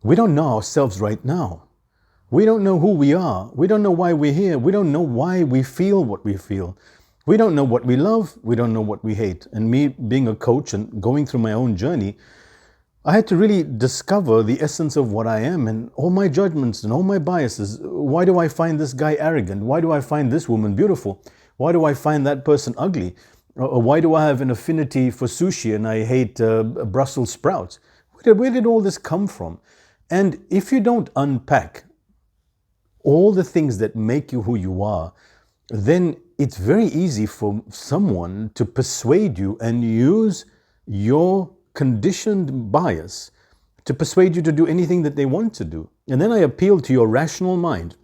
We don't know ourselves right now. We don't know who we are. We don't know why we're here. We don't know why we feel what we feel. We don't know what we love. We don't know what we hate. And me being a coach and going through my own journey, I had to really discover the essence of what I am and all my judgments and all my biases. Why do I find this guy arrogant? Why do I find this woman beautiful? Why do I find that person ugly? Or why do I have an affinity for sushi and I hate Brussels sprouts? Where did all this come from? And if you don't unpack all the things that make you who you are, then it's very easy for someone to persuade you and use your conditioned bias to persuade you to do anything that they want to do. And then I appeal to your rational mind,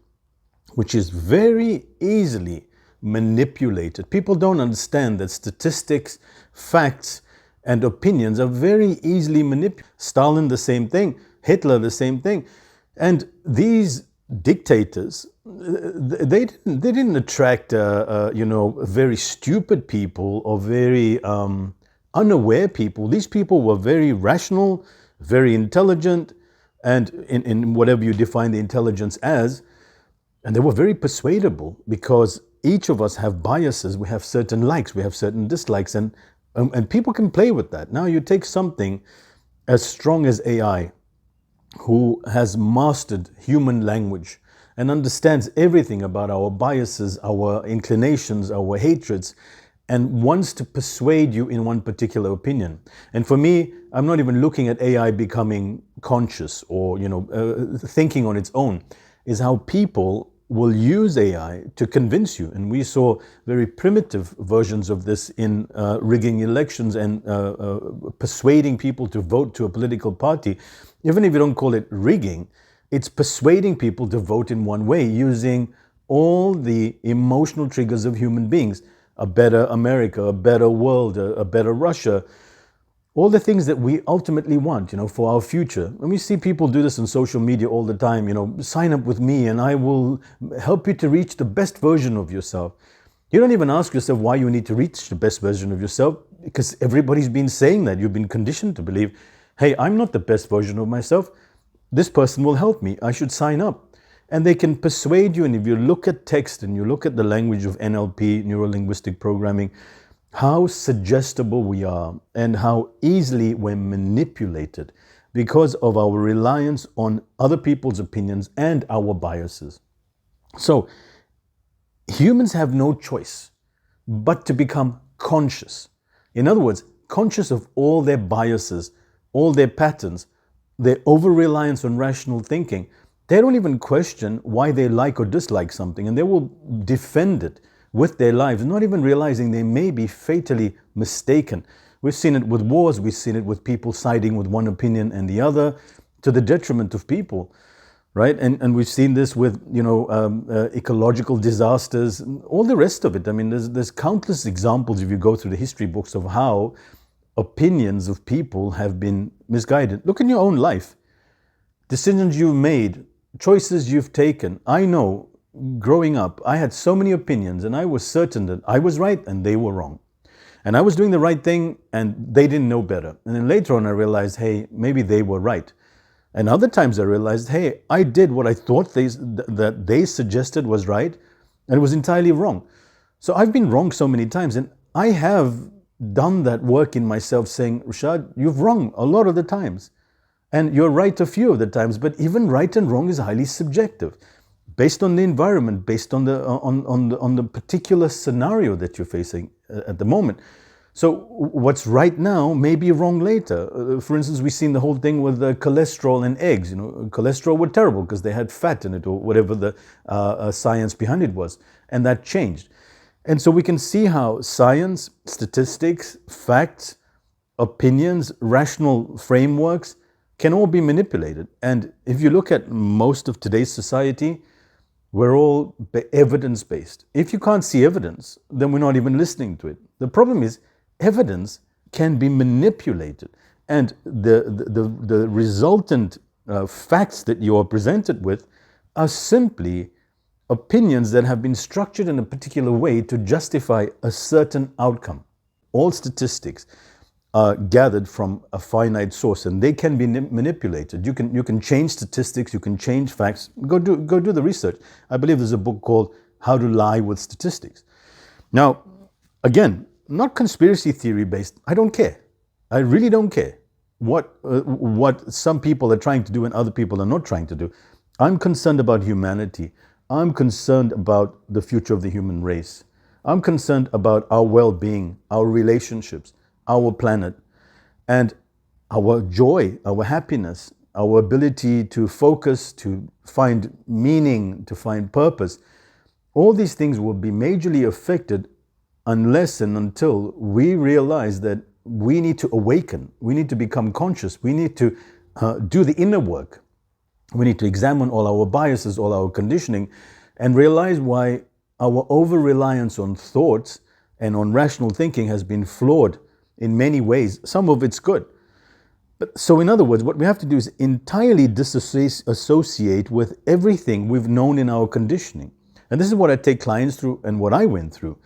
which is very easily manipulated. People don't understand that statistics, facts, and opinions are very easily manipulated. Stalin, the same thing. Hitler, the same thing. And these dictators, they didn't attract, very stupid people or very unaware people. These people were very rational, very intelligent, and in whatever you define the intelligence as, and they were very persuadable because each of us have biases. We have certain likes, we have certain dislikes, and people can play with that. Now you take something as strong as AI, who has mastered human language and understands everything about our biases, our inclinations, our hatreds, and wants to persuade you in one particular opinion. And for me, I'm not even looking at AI becoming conscious or thinking on its own. Is how people will use AI to convince you. And we saw very primitive versions of this in rigging elections and persuading people to vote to a political party. Even if you don't call it rigging, it's persuading people to vote in one way using all the emotional triggers of human beings. A better America, a better world, a better Russia, all the things that we ultimately want, for our future. And we see people do this on social media all the time, sign up with me and I will help you to reach the best version of yourself. You don't even ask yourself why you need to reach the best version of yourself, because everybody's been saying that. You've been conditioned to believe, hey, I'm not the best version of myself. This person will help me. I should sign up. And they can persuade you. And if you look at text and you look at the language of NLP, neuro-linguistic programming, how suggestible we are and how easily we're manipulated because of our reliance on other people's opinions and our biases. So humans have no choice but to become conscious. In other words, conscious of all their biases, all their patterns, their over-reliance on rational thinking. They don't even question why they like or dislike something, and they will defend it with their lives, not even realizing they may be fatally mistaken. We've seen it with wars, we've seen it with people siding with one opinion and the other to the detriment of people, right? And we've seen this with, ecological disasters, all the rest of it. I mean, there's countless examples if you go through the history books of how opinions of people have been misguided. Look in your own life. Decisions you've made, choices you've taken. I know growing up, I had so many opinions and I was certain that I was right and they were wrong. And I was doing the right thing and they didn't know better. And then later on I realized, hey, maybe they were right. And other times I realized, hey, I did what I thought that they suggested was right and it was entirely wrong. So I've been wrong so many times, and I have done that work in myself saying, Rashad, you've wrong a lot of the times. And you're right a few of the times, but even right and wrong is highly subjective, based on the environment, based on the particular scenario that you're facing at the moment. So what's right now may be wrong later. For instance, we've seen the whole thing with cholesterol and eggs. Cholesterol were terrible because they had fat in it, or whatever the science behind it was, and that changed. And so we can see how science, statistics, facts, opinions, rational frameworks can all be manipulated. And if you look at most of today's society, we're all evidence-based. If you can't see evidence, then we're not even listening to it. The problem is evidence can be manipulated, and the resultant facts that you are presented with are simply opinions that have been structured in a particular way to justify a certain outcome. All statistics, are gathered from a finite source, and they can be manipulated. You can change statistics, you can change facts. Go do the research. I believe there's a book called How to Lie with Statistics. Now, again, not conspiracy theory based. I don't care. I really don't care what some people are trying to do and other people are not trying to do. I'm concerned about humanity. I'm concerned about the future of the human race. I'm concerned about our well-being, our relationships, our planet, and our joy, our happiness, our ability to focus, to find meaning, to find purpose. All these things will be majorly affected unless and until we realize that we need to awaken, we need to become conscious, we need to do the inner work. We need to examine all our biases, all our conditioning, and realize why our over-reliance on thoughts and on rational thinking has been flawed in many ways. Some of it's good. So in other words, what we have to do is entirely disassociate with everything we've known in our conditioning. And this is what I take clients through and what I went through.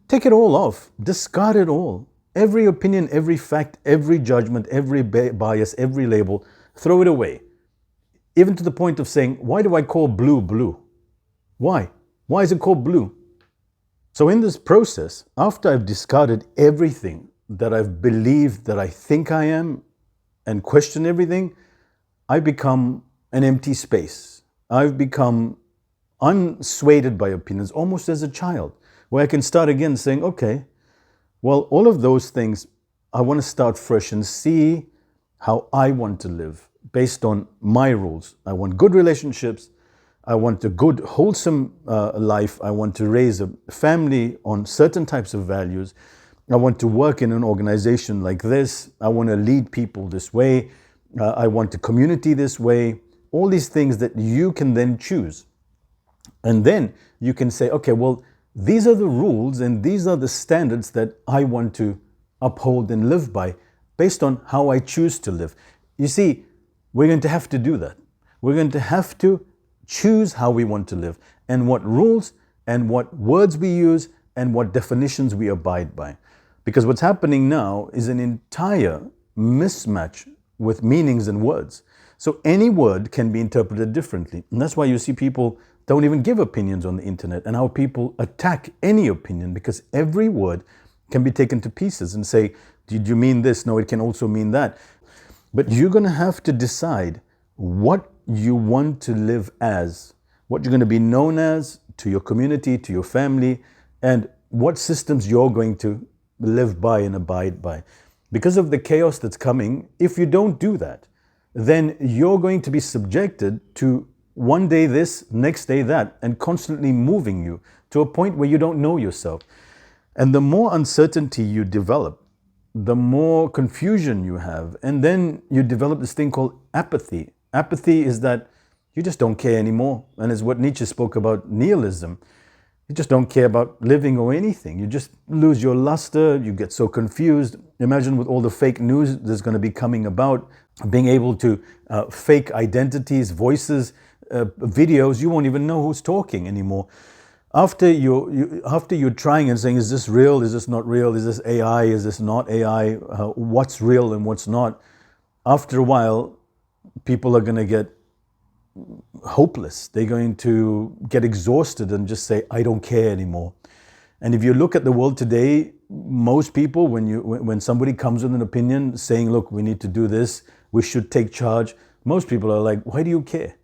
Take it all off, discard it all. Every opinion, every fact, every judgment, every bias, every label, throw it away. Even to the point of saying, why do I call blue blue? Why? Why is it called blue? So in this process, after I've discarded everything that I've believed that I think I am and questioned everything, I become an empty space. I've become unswayed by opinions, almost as a child, where I can start again saying, okay, well, all of those things, I want to start fresh and see how I want to live based on my rules. I want good relationships. I want a good, wholesome life. I want to raise a family on certain types of values. I want to work in an organization like this. I want to lead people this way. I want a community this way. All these things that you can then choose. And then you can say, okay, well, these are the rules and these are the standards that I want to uphold and live by based on how I choose to live. You see, we're going to have to do that. We're going to have to choose how we want to live and what rules and what words we use and what definitions we abide by. Because what's happening now is an entire mismatch with meanings and words. So any word can be interpreted differently. And that's why you see people don't even give opinions on the internet, and how people attack any opinion, because every word can be taken to pieces and say, did you mean this? No, it can also mean that. But you're going to have to decide what you want to live as, what you're going to be known as to your community, to your family, and what systems you're going to live by and abide by. Because of the chaos that's coming, if you don't do that, then you're going to be subjected to one day this, next day that, and constantly moving you to a point where you don't know yourself. And the more uncertainty you develop, the more confusion you have, and then you develop this thing called apathy. Apathy is that you just don't care anymore, and it's what Nietzsche spoke about, nihilism. You just don't care about living or anything. You just lose your luster, you get so confused. Imagine with all the fake news that's going to be coming about, being able to fake identities, voices, videos, you won't even know who's talking anymore. After you're trying and saying, is this real? Is this not real? Is this AI? Is this not AI? What's real and what's not? After a while, people are going to get hopeless. They're going to get exhausted and just say, I don't care anymore. And if you look at the world today, most people, when somebody comes with an opinion saying, look, we need to do this, we should take charge, most people are like, why do you care?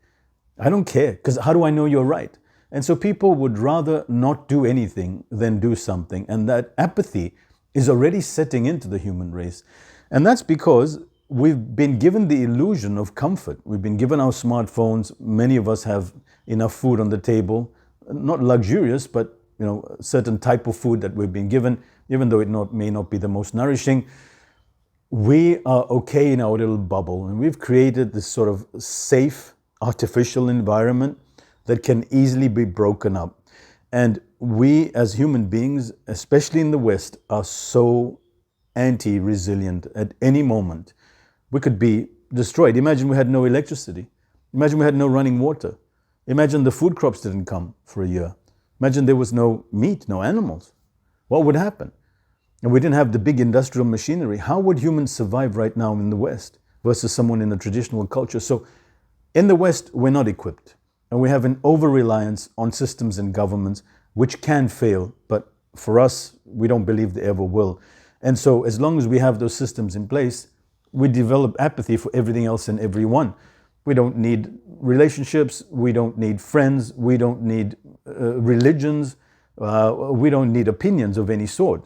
I don't care, because how do I know you're right? And so people would rather not do anything than do something. And that apathy is already setting into the human race. And that's because we've been given the illusion of comfort. We've been given our smartphones. Many of us have enough food on the table, not luxurious, but a certain type of food that we've been given, even though it may not be the most nourishing. We are okay in our little bubble, and we've created this sort of safe, artificial environment that can easily be broken up. And we as human beings, especially in the West, are so anti-resilient. At any moment, we could be destroyed. Imagine we had no electricity. Imagine we had no running water. Imagine the food crops didn't come for a year. Imagine there was no meat, no animals. What would happen? and we didn't have the big industrial machinery, how would humans survive right now in the West versus someone in a traditional culture? So in the West, we're not equipped, and we have an over-reliance on systems and governments which can fail, but for us, we don't believe they ever will. And so as long as we have those systems in place, we develop apathy for everything else and everyone. We don't need relationships, we don't need friends, we don't need religions, we don't need opinions of any sort.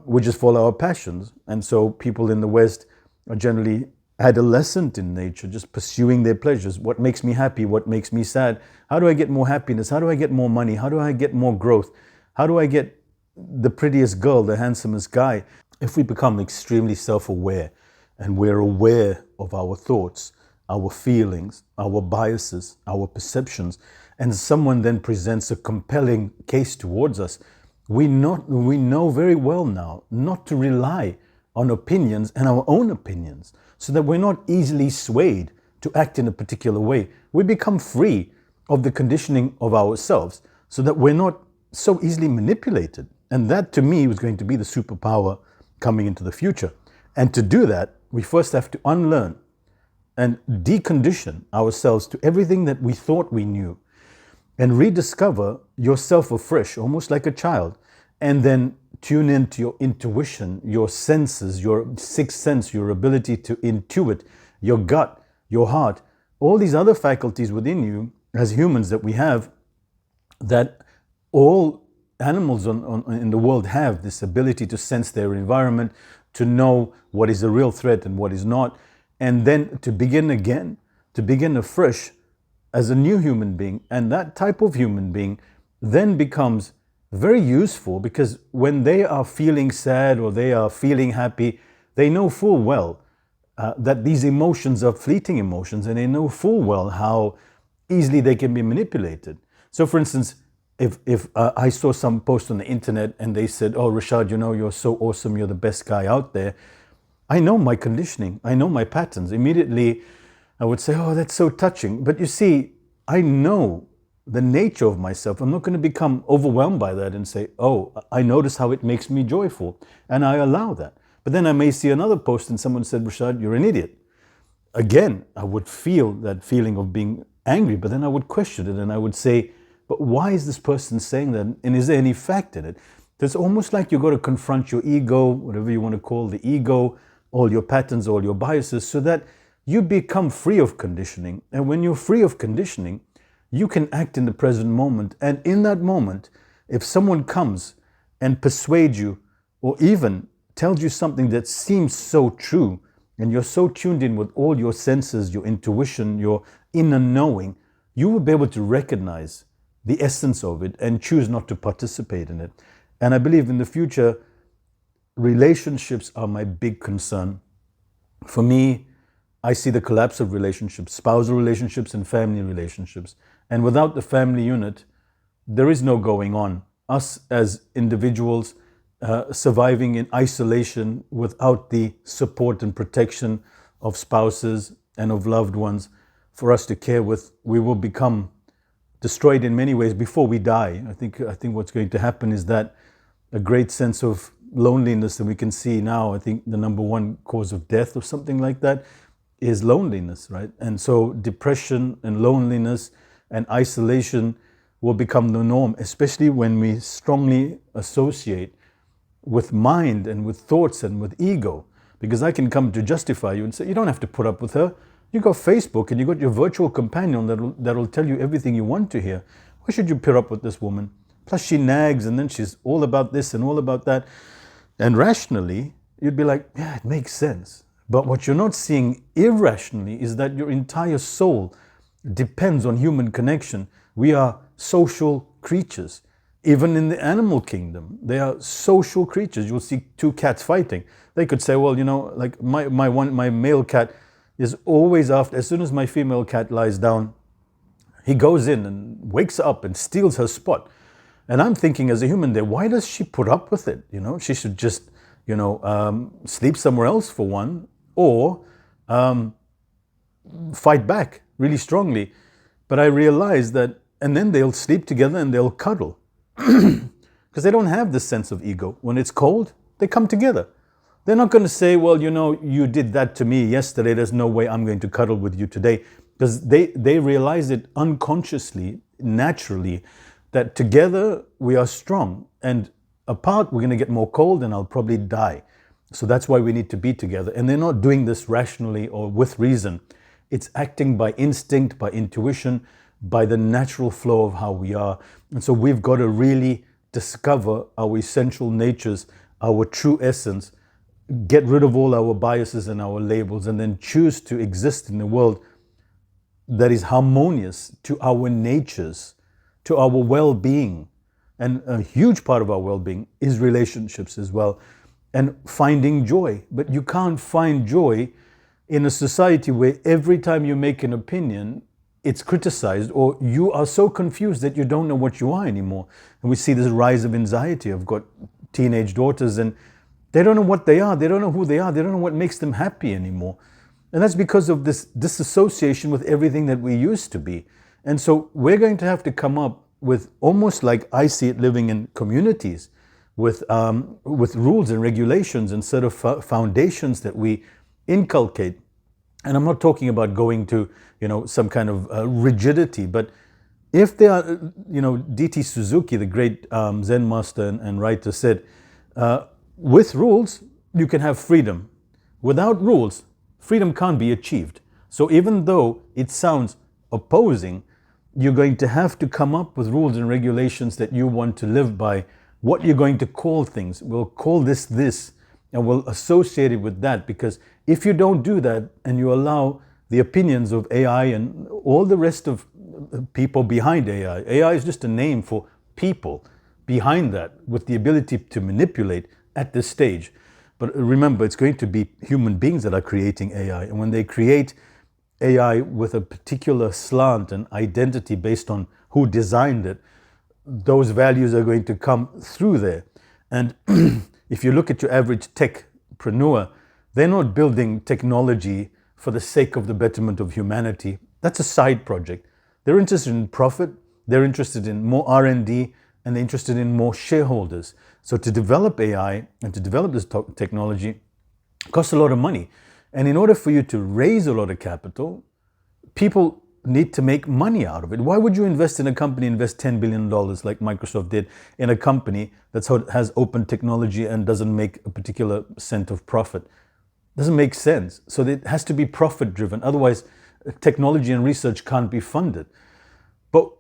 We just follow our passions. And so people in the West are generally adolescent in nature, just pursuing their pleasures. What makes me happy? What makes me sad? How do I get more happiness? How do I get more money? How do I get more growth? How do I get the prettiest girl, the handsomest guy? If we become extremely self-aware and we're aware of our thoughts, our feelings, our biases, our perceptions, and someone then presents a compelling case towards us, we know very well now not to rely on opinions and our own opinions, so that we're not easily swayed to act in a particular way. We become free of the conditioning of ourselves so that we're not so easily manipulated. And that, to me, was going to be the superpower coming into the future. And to do that, we first have to unlearn and decondition ourselves to everything that we thought we knew, and rediscover yourself afresh, almost like a child, and then tune into your intuition, your senses, your sixth sense, your ability to intuit, your gut, your heart, all these other faculties within you as humans that we have, that all animals in the world have, this ability to sense their environment, to know what is a real threat and what is not, and then to begin again, to begin afresh as a new human being. And that type of human being then becomes very useful, because when they are feeling sad or they are feeling happy, they know full well that these emotions are fleeting emotions, and they know full well how easily they can be manipulated. So for instance, if I saw some post on the internet and they said, "Oh, Rashad, you know, you're so awesome, you're the best guy out there," I know my conditioning, I know my patterns. Immediately I would say, "Oh, that's so touching." But you see, I know the nature of myself. I'm not going to become overwhelmed by that and say, "Oh, I notice how it makes me joyful," and I allow that. But then I may see another post and someone said, "Rashad, you're an idiot." Again, I would feel that feeling of being angry, but then I would question it and I would say, "But why is this person saying that? And is there any fact in it?" It's almost like you've got to confront your ego, whatever you want to call the ego, all your patterns, all your biases, so that you become free of conditioning. And when you're free of conditioning, you can act in the present moment. And in that moment, if someone comes and persuades you, or even tells you something that seems so true, and you're so tuned in with all your senses, your intuition, your inner knowing, you will be able to recognize the essence of it and choose not to participate in it. And I believe in the future, relationships are my big concern. For me, I see the collapse of relationships, spousal relationships and family relationships. And without the family unit, there is no going on. Us as individuals surviving in isolation without the support and protection of spouses and of loved ones for us to care with, we will become destroyed in many ways before we die. I think what's going to happen is that a great sense of loneliness that we can see now, I think the number one cause of death or something like that is loneliness, right? And so depression and loneliness and isolation will become the norm, especially when we strongly associate with mind and with thoughts and with ego. Because I can come to justify you and say, you don't have to put up with her. You got Facebook and you got your virtual companion that'll tell you everything you want to hear. Why should you put up with this woman? Plus she nags and then she's all about this and all about that. And rationally, you'd be like, yeah, it makes sense. But what you're not seeing irrationally is that your entire soul depends on human connection. We are social creatures. Even in the animal kingdom, they are social creatures. You'll see two cats fighting. They could say, well, you know, like my male cat is always after, as soon as my female cat lies down, he goes in and wakes up and steals her spot. And I'm thinking as a human there, why does she put up with it? You know, she should just, sleep somewhere else for one, or fight back really strongly. But I realized that, and then they'll sleep together and they'll cuddle because they don't have this sense of ego. When it's cold, They come together. They're not going to say, well, you did that to me yesterday. There's no way I'm going to cuddle with you today. Because they realize it unconsciously, naturally, that together we are strong. And apart, we're going to get more cold and I'll probably die. So that's why we need to be together. And they're not doing this rationally or with reason. It's acting by instinct, by intuition, by the natural flow of how we are. And so we've got to really discover our essential natures, our true essence, get rid of all our biases and our labels, and then choose to exist in a world that is harmonious to our natures, to our well-being. And a huge part of our well-being is relationships as well, and finding joy. But you can't find joy in a society where every time you make an opinion, it's criticized, or you are so confused that you don't know what you are anymore. And we see this rise of anxiety. I've got teenage daughters and they don't know what they are. They don't know who they are. They don't know what makes them happy anymore. And that's because of this disassociation with everything that we used to be. And so we're going to have to come up with, almost like I see it, living in communities with rules and regulations and sort of foundations that we inculcate. And I'm not talking about going to, some kind of rigidity, but if there are, D.T. Suzuki, the great Zen master and writer, said, with rules, you can have freedom. Without rules, freedom can't be achieved. So even though it sounds opposing, you're going to have to come up with rules and regulations that you want to live by. What you're going to call things, we'll call this, and we'll associate it with that. Because if you don't do that and you allow the opinions of AI and all the rest of people behind AI is just a name for people behind that with the ability to manipulate at this stage. But remember, it's going to be human beings that are creating AI. And when they create AI with a particular slant and identity based on who designed it, those values are going to come through there. And if you look at your average techpreneur, they're not building technology for the sake of the betterment of humanity. That's a side project. They're interested in profit, they're interested in more R&D, and they're interested in more shareholders. So to develop AI and to develop this technology costs a lot of money. And in order for you to raise a lot of capital, people need to make money out of it. Why would you invest in a company, invest $10 billion like Microsoft did in a company that has open technology and doesn't make a particular cent of profit? Doesn't make sense. So it has to be profit driven. Otherwise, technology and research can't be funded. But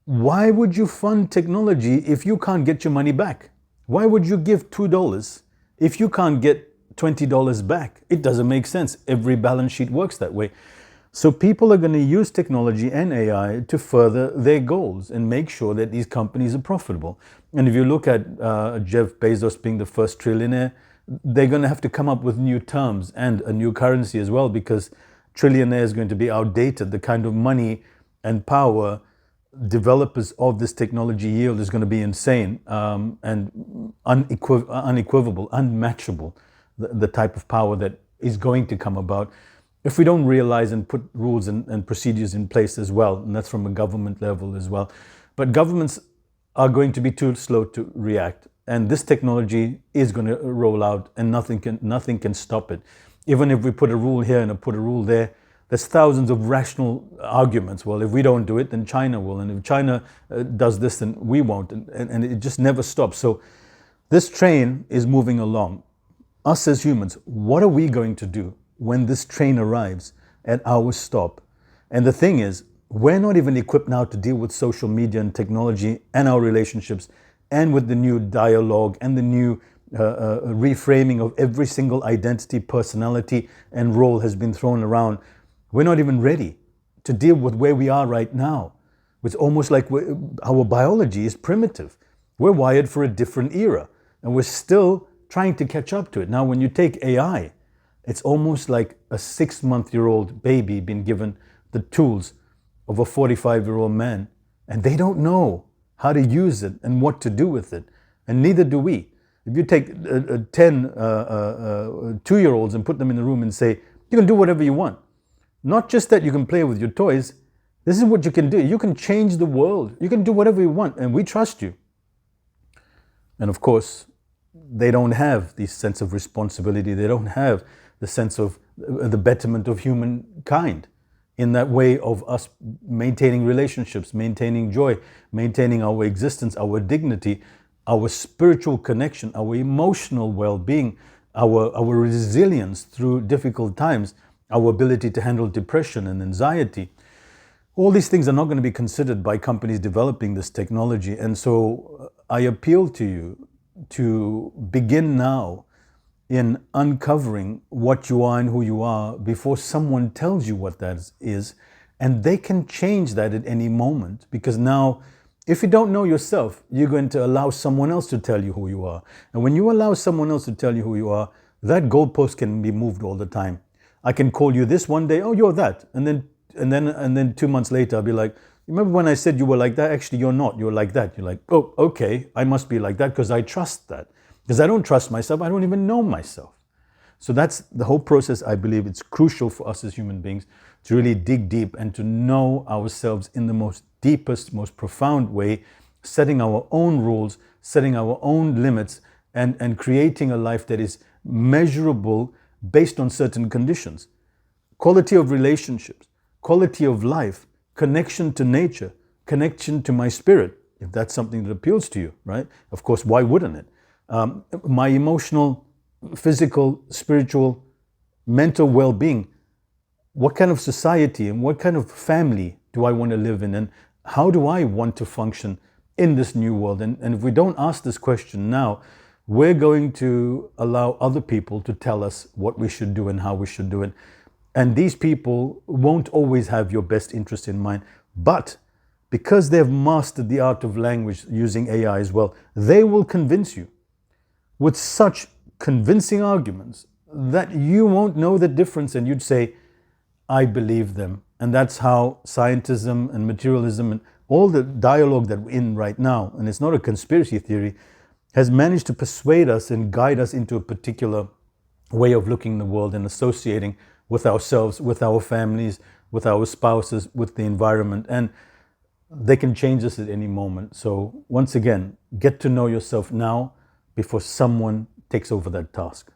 why would you fund technology if you can't get your money back? Why would you give $2 if you can't get $20 back? It doesn't make sense. Every balance sheet works that way. So people are going to use technology and AI to further their goals and make sure that these companies are profitable. And if you look at Jeff Bezos being the first trillionaire, they're going to have to come up with new terms and a new currency as well, because trillionaire is going to be outdated. The kind of money and power developers of this technology yield is going to be insane and unequivocal, unmatchable, the type of power that is going to come about if we don't realize and put rules and procedures in place as well. And that's from a government level as well. But governments are going to be too slow to react. And this technology is going to roll out and nothing can stop it. Even if we put a rule here and put a rule there, there's thousands of rational arguments. Well, if we don't do it, then China will. And if China does this, then we won't. And it just never stops. So this train is moving along. Us as humans, what are we going to do when this train arrives at our stop? And the thing is, we're not even equipped now to deal with social media and technology and our relationships, and with the new dialogue and the new reframing of every single identity, personality, and role has been thrown around. We're not even ready to deal with where we are right now. It's almost like our biology is primitive. We're wired for a different era, and we're still trying to catch up to it. Now, when you take AI, it's almost like a 6-month-old baby being given the tools of a 45-year-old man, and they don't know how to use it and what to do with it, and neither do we. If you take 10 2-year-olds and put them in the room and say, you can do whatever you want. Not just that you can play with your toys, this is what you can do. You can change the world. You can do whatever you want, and we trust you. And of course, they don't have the sense of responsibility. They don't have the sense of the betterment of humankind in that way of us maintaining relationships, maintaining joy, maintaining our existence, our dignity, our spiritual connection, our emotional well-being, our resilience through difficult times, our ability to handle depression and anxiety. All these things are not going to be considered by companies developing this technology. And so I appeal to you to begin now in uncovering what you are and who you are before someone tells you what that is. And they can change that at any moment, because now, if you don't know yourself, you're going to allow someone else to tell you who you are. And when you allow someone else to tell you who you are, that goalpost can be moved all the time. I can call you this one day, oh, you're that. And then 2 months later, I'll be like, remember when I said you were like that? Actually, you're not. You're like that. You're like, oh, okay, I must be like that because I trust that. Because I don't trust myself. I don't even know myself. So that's the whole process. I believe it's crucial for us as human beings to really dig deep and to know ourselves in the most deepest, most profound way, setting our own rules, setting our own limits, and creating a life that is measurable based on certain conditions. Quality of relationships, quality of life, connection to nature, connection to my spirit, if that's something that appeals to you, right? Of course, why wouldn't it? My emotional, physical, spiritual, mental well-being. What kind of society and what kind of family do I want to live in? And how do I want to function in this new world? And if we don't ask this question now, we're going to allow other people to tell us what we should do and how we should do it. And these people won't always have your best interest in mind, but because they've mastered the art of language using AI as well, they will convince you with such convincing arguments that you won't know the difference, and you'd say, I believe them. And that's how scientism and materialism and all the dialogue that we're in right now, and it's not a conspiracy theory, has managed to persuade us and guide us into a particular way of looking at the world and associating with ourselves, with our families, with our spouses, with the environment. And they can change us at any moment. So once again, get to know yourself now before someone takes over that task.